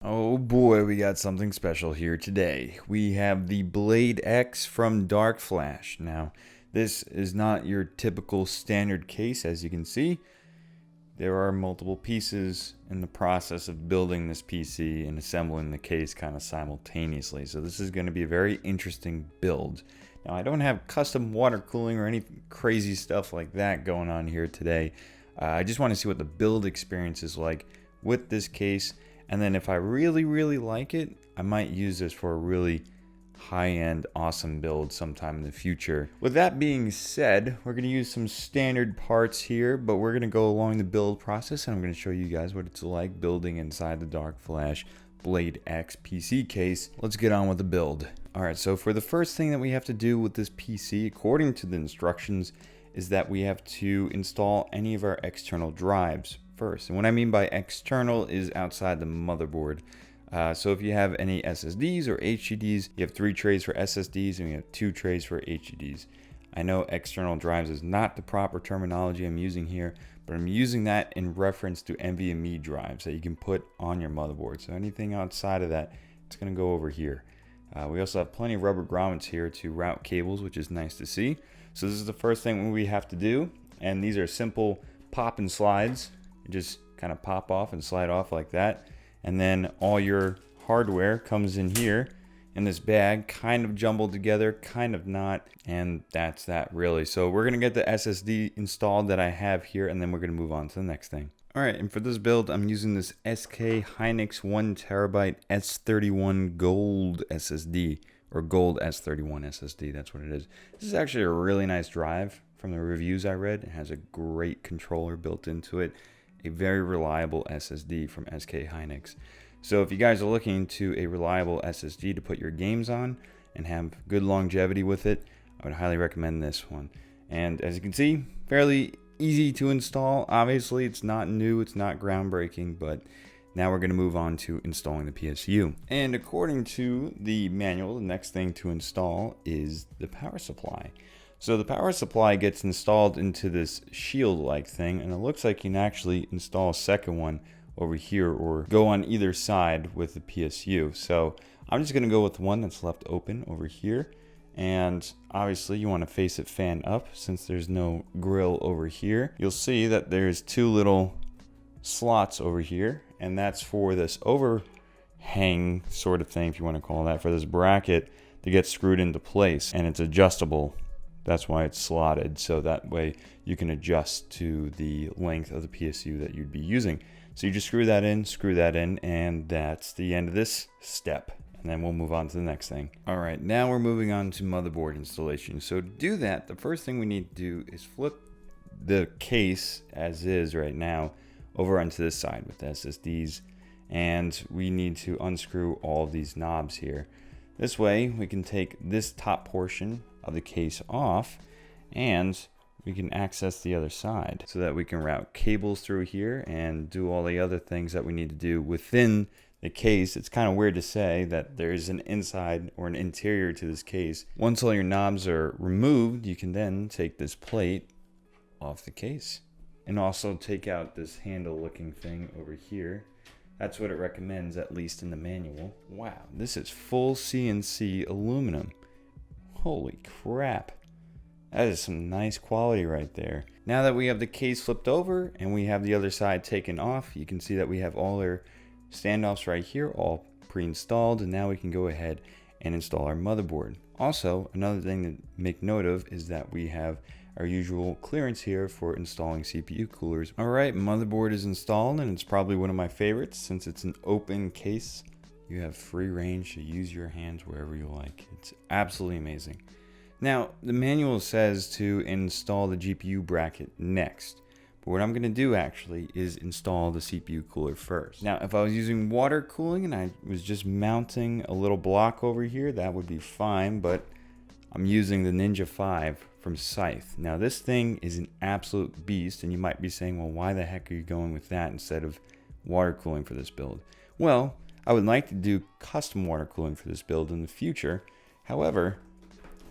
Oh boy, we got something special here today. We have the Blade X from DarkFlash. Now, this is not your typical standard case, as you can see. There are multiple pieces in the process of building this PC and assembling the case kind of simultaneously. So this is going to be a very interesting build. Now, I don't have custom water cooling or any crazy stuff like that going on here today. I just want to see what the build experience is like with this case. And then if I really like it, I might use this for a really high-end awesome build sometime in the future. With that being said, we're going to use some standard parts here, but we're going to go along the build process and I'm going to show you guys what it's like building inside the DarkFlash Blade X PC case. Let's get on with the build. Alright, so for the first thing that we have to do with this PC, according to the instructions, is that we have to install any of our external drives first. And what I mean by external is outside the motherboard. So if you have any SSDs or HDDs, you have 3 trays for SSDs and you have 2 trays for HDDs. I know external drives is not the proper terminology I'm using here, but I'm using that in reference to NVMe drives that you can put on your motherboard. So anything outside of that, it's going to go over here. We also have plenty of rubber grommets here to route cables, which is nice to see. So this is the first thing we have to do, and these are simple pop and slides. You just kind of pop off and slide off like that, and then all your hardware comes in here in this bag, kind of jumbled together, kind of not, and that's that really. So we're gonna get the SSD installed that I have here, and then we're gonna move on to the next thing. All right, and for this build, I'm using this SK Hynix 1TB S31 Gold SSD, or Gold S31 SSD, that's what it is. This is actually a really nice drive from the reviews I read. It has a great controller built into it, a very reliable SSD from SK Hynix. So if you guys are looking to a reliable SSD to put your games on and have good longevity with it, I would highly recommend this one. And as you can see, fairly easy to install. Obviously, it's not new, it's not groundbreaking, but now we're going to move on to installing the PSU. And according to the manual, the next thing to install is the power supply. So the power supply gets installed into this shield-like thing, and it looks like you can actually install a second one over here or go on either side with the PSU. So I'm just going to go with one that's left open over here. And obviously you want to face it fan up since there's no grill over here. You'll see that there's 2 little slots over here, and that's for this overhang sort of thing, if you want to call that, for this bracket to get screwed into place, and it's adjustable. That's why it's slotted, so that way you can adjust to the length of the PSU that you'd be using. So you just screw that in, and that's the end of this step. And then we'll move on to the next thing. All right, now we're moving on to motherboard installation. So to do that, the first thing we need to do is flip the case as is right now over onto this side with the SSDs. And we need to unscrew all of these knobs here. This way we can take this top portion of the case off and we can access the other side so that we can route cables through here and do all the other things that we need to do within the case. It's kind of weird to say that there's an inside or an interior to this case. Once all your knobs are removed, you can then take this plate off the case and also take out this handle looking thing over here. That's what it recommends, at least in the manual. Wow, this is full CNC aluminum. Holy crap. That is some nice quality right there. Now that we have the case flipped over and we have the other side taken off, you can see that we have all our standoffs right here, all pre-installed, and now we can go ahead and install our motherboard. Also, another thing to make note of is that we have our usual clearance here for installing CPU coolers. Alright, motherboard is installed, and it's probably one of my favorites since it's an open case. You have free range to use your hands wherever you like. It's absolutely amazing. Now, the manual says to install the GPU bracket next. But what I'm going to do actually is install the CPU cooler first. Now, if I was using water cooling and I was just mounting a little block over here, that would be fine, but I'm using the Ninja 5 from Scythe. Now, this thing is an absolute beast, and you might be saying, well, why the heck are you going with that instead of water cooling for this build? Well, I would like to do custom water cooling for this build in the future. However,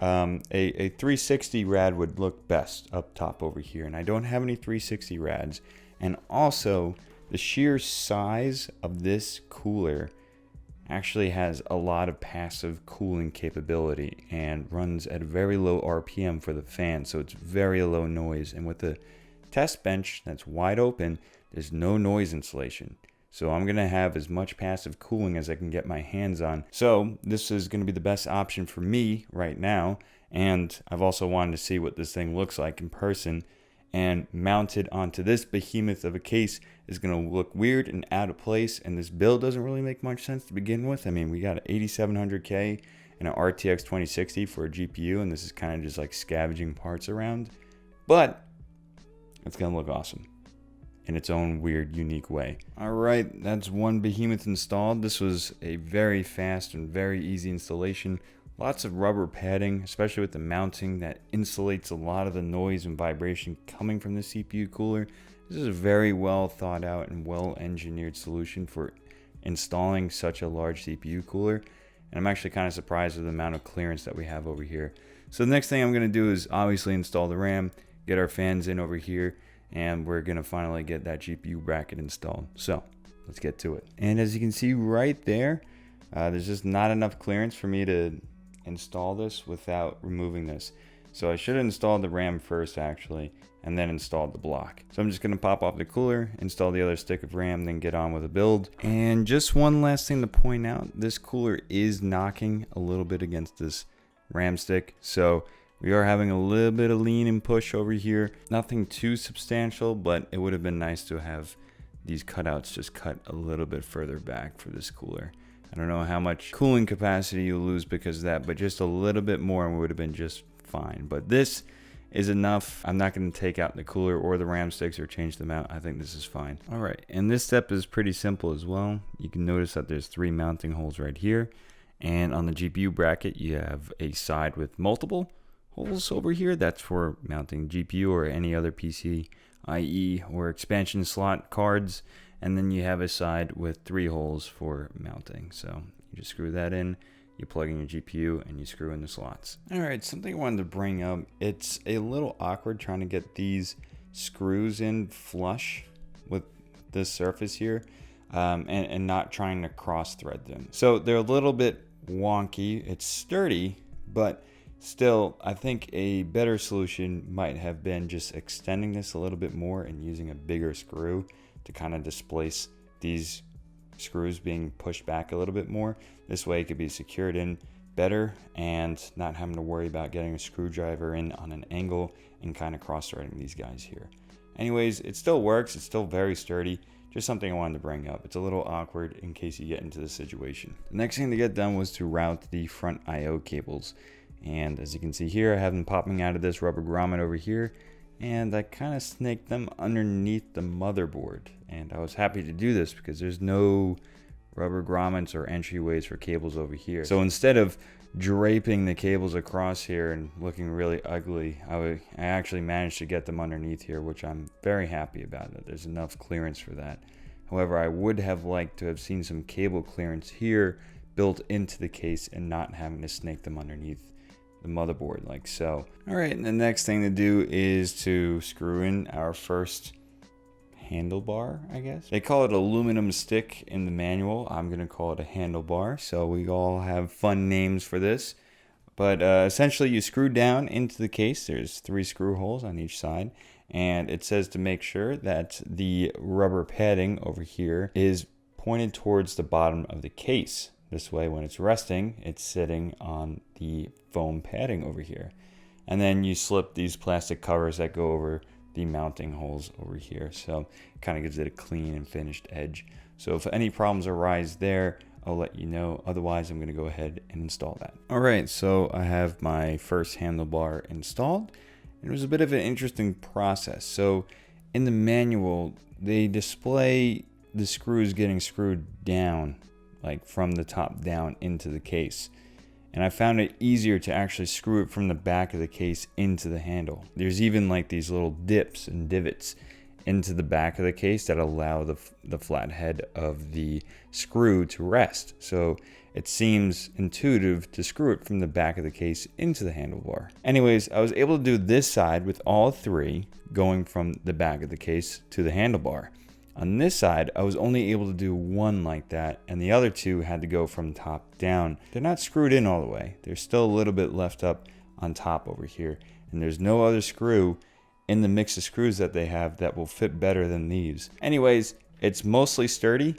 a 360 rad would look best up top over here, and I don't have any 360 rads. And also, the sheer size of this cooler actually has a lot of passive cooling capability and runs at a very low RPM for the fan, so it's very low noise. And with the test bench that's wide open, there's no noise insulation. So I'm going to have as much passive cooling as I can get my hands on. So this is going to be the best option for me right now. And I've also wanted to see what this thing looks like in person. And mounted onto this behemoth of a case is going to look weird and out of place. And this build doesn't really make much sense to begin with. I mean, we got an 8700K and an RTX 2060 for a GPU. And this is kind of just like scavenging parts around. But it's going to look awesome in its own weird, unique way. All right, that's one behemoth installed. This was a very fast and very easy installation. Lots of rubber padding, especially with the mounting, that insulates a lot of the noise and vibration coming from the CPU cooler. This is a very well thought out and well engineered solution for installing such a large CPU cooler. And I'm actually kind of surprised with the amount of clearance that we have over here. So the next thing I'm gonna do is obviously install the RAM, get our fans in over here, and we're gonna finally get that GPU bracket installed. So let's get to it. And as you can see right there, there's just not enough clearance for me to install this without removing this. So I should have installed the RAM first actually, and then installed the block. So I'm just gonna pop off the cooler, install the other stick of RAM, then get on with the build. And just one last thing to point out, this cooler is knocking a little bit against this RAM stick. So we are having a little bit of lean and push over here. Nothing too substantial, but it would have been nice to have these cutouts just cut a little bit further back for this cooler. I don't know how much cooling capacity you'll lose because of that, but just a little bit more would have been just fine. But this is enough. I'm not going to take out the cooler or the RAM sticks or change them out. I think this is fine. All right, and this step is pretty simple as well. You can notice that there's 3 mounting holes right here. And on the GPU bracket, you have a side with multiple holes over here. That's for mounting GPU or any other PCIe or expansion slot cards. And then you have a side with 3 holes for mounting. So you just screw that in, you plug in your GPU, and you screw in the slots. All right, something I wanted to bring up. It's a little awkward trying to get these screws in flush with this surface here, and not trying to cross thread them. So they're a little bit wonky. It's sturdy, but still, I think a better solution might have been just extending this a little bit more and using a bigger screw to kind of displace these screws being pushed back a little bit more. This way it could be secured in better and not having to worry about getting a screwdriver in on an angle and kind of cross-threading these guys here. Anyways, it still works. It's still very sturdy. Just something I wanted to bring up. It's a little awkward in case you get into this situation. The next thing to get done was to route the front I/O cables. And as you can see here, I have them popping out of this rubber grommet over here, and I kind of snaked them underneath the motherboard. And I was happy to do this because there's no rubber grommets or entryways for cables over here. So instead of draping the cables across here and looking really ugly, I actually managed to get them underneath here, which I'm very happy about, that there's enough clearance for that. However, I would have liked to have seen some cable clearance here built into the case and not having to snake them underneath the motherboard like so. All right, and the next thing to do is to screw in our first handlebar, I guess. They call it aluminum stick in the manual. I'm gonna call it a handlebar, so we all have fun names for this. But essentially you screw down into the case. There's 3 screw holes on each side, and it says to make sure that the rubber padding over here is pointed towards the bottom of the case. This way, when it's resting, it's sitting on the foam padding over here. And then you slip these plastic covers that go over the mounting holes over here. So it kind of gives it a clean and finished edge. So if any problems arise there, I'll let you know. Otherwise, I'm going to go ahead and install that. All right, so I have my first handlebar installed. It was a bit of an interesting process. So in the manual, they display the screws getting screwed down, like from the top down into the case. And I found it easier to actually screw it from the back of the case into the handle. There's even like these little dips and divots into the back of the case that allow the flat head of the screw to rest. So it seems intuitive to screw it from the back of the case into the handlebar. Anyways, I was able to do this side with all 3 going from the back of the case to the handlebar. On this side, I was only able to do one like that, and the other two had to go from top down. They're not screwed in all the way. There's still a little bit left up on top over here, and there's no other screw in the mix of screws that they have that will fit better than these. Anyways, it's mostly sturdy.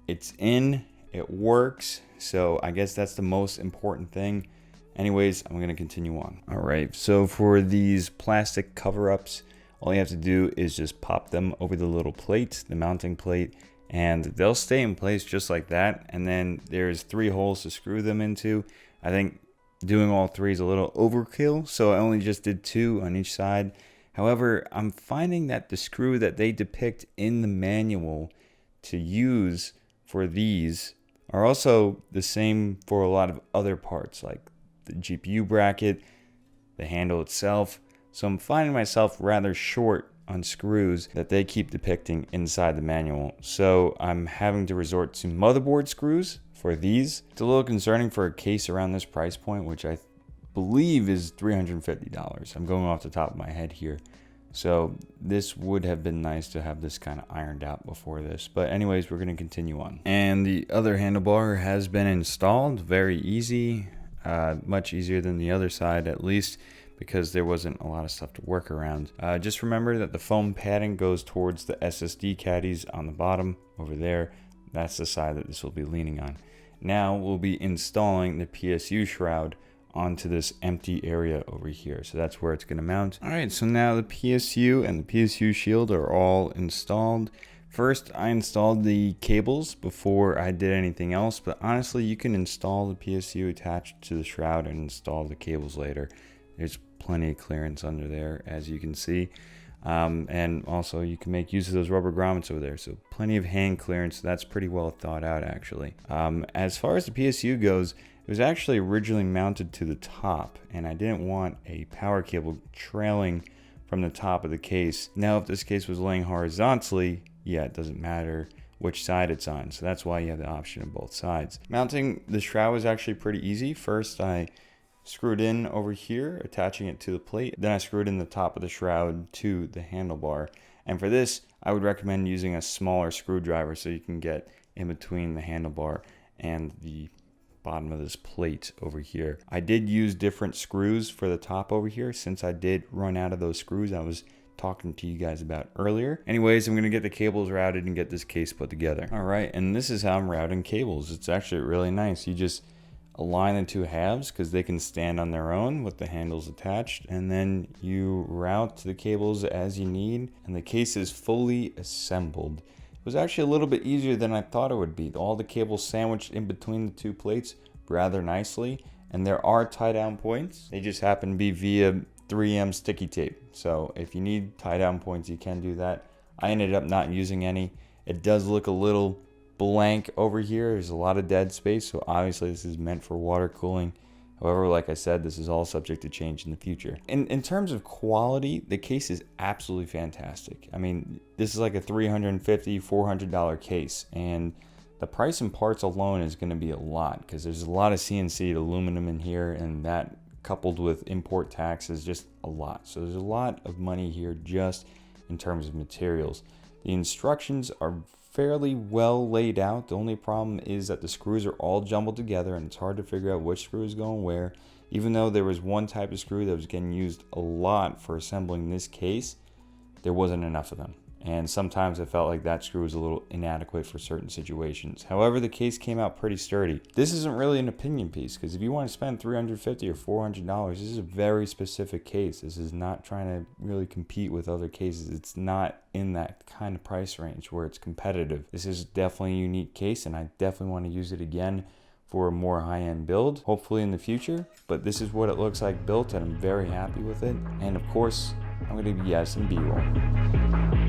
It's in, it works, so I guess that's the most important thing. Anyways, I'm gonna continue on. All right, so for these plastic cover-ups, all you have to do is just pop them over the little plate, the mounting plate, and they'll stay in place just like that. And then there's 3 holes to screw them into. I think doing all 3 is a little overkill, so I only just did 2 on each side. However, I'm finding that the screw that they depict in the manual to use for these are also the same for a lot of other parts, like the GPU bracket, the handle itself. So I'm finding myself rather short on screws that they keep depicting inside the manual. So I'm having to resort to motherboard screws for these. It's a little concerning for a case around this price point, which I believe is $350. I'm going off the top of my head here. So this would have been nice to have this kind of ironed out before this. But anyways, we're going to continue on. And the other handlebar has been installed. Very easy. Much easier than the other side, at least, because there wasn't a lot of stuff to work around. Just remember that the foam padding goes towards the SSD caddies on the bottom over there. That's the side that this will be leaning on. Now we'll be installing the PSU shroud onto this empty area over here. So that's where it's going to mount. All right, so now the PSU and the PSU shield are all installed. First, I installed the cables before I did anything else, but honestly, you can install the PSU attached to the shroud and install the cables later. There's plenty of clearance under there, as you can see. And also you can make use of those rubber grommets over there. So plenty of hand clearance. That's pretty well thought out, actually. As far as the PSU goes, it was actually originally mounted to the top, and I didn't want a power cable trailing from the top of the case. Now, if this case was laying horizontally, yeah, it doesn't matter which side it's on. So that's why you have the option of both sides. Mounting the shroud was actually pretty easy. First, I screwed in over here, attaching it to the plate. Then I screwed in the top of the shroud to the handlebar. And for this, I would recommend using a smaller screwdriver so you can get in between the handlebar and the bottom of this plate over here. I did use different screws for the top over here since I did run out of those screws I was talking to you guys about earlier. Anyways, I'm gonna get the cables routed and get this case put together. All right, and this is how I'm routing cables. It's actually really nice. You just align the 2 halves because they can stand on their own with the handles attached, and then you route the cables as you need, and the case is fully assembled. It was actually a little bit easier than I thought it would be. All the cables sandwiched in between the 2 plates rather nicely, and there are tie down points. They just happen to be via 3M sticky tape. So if you need tie down points, you can do that. I ended up not using any. It does look a little blank over here. There's a lot of dead space, so obviously this is meant for water cooling. However, like I said, this is all subject to change in the future. In terms of quality, the case is absolutely fantastic. I mean, this is like a $350, $400 case, and the price and parts alone is going to be a lot because there's a lot of CNC aluminum in here, and that coupled with import tax is just a lot. So there's a lot of money here just in terms of materials. The instructions are fairly well laid out. The only problem is that the screws are all jumbled together and it's hard to figure out which screw is going where. Even though there was one type of screw that was getting used a lot for assembling this case, there wasn't enough of them. And sometimes I felt like that screw was a little inadequate for certain situations. However, the case came out pretty sturdy. This isn't really an opinion piece, because if you want to spend $350 or $400, this is a very specific case. This is not trying to really compete with other cases. It's not in that kind of price range where it's competitive. This is definitely a unique case, and I definitely want to use it again for a more high-end build, hopefully in the future. But this is what it looks like built, and I'm very happy with it. And of course, I'm going to give you guys some B-roll.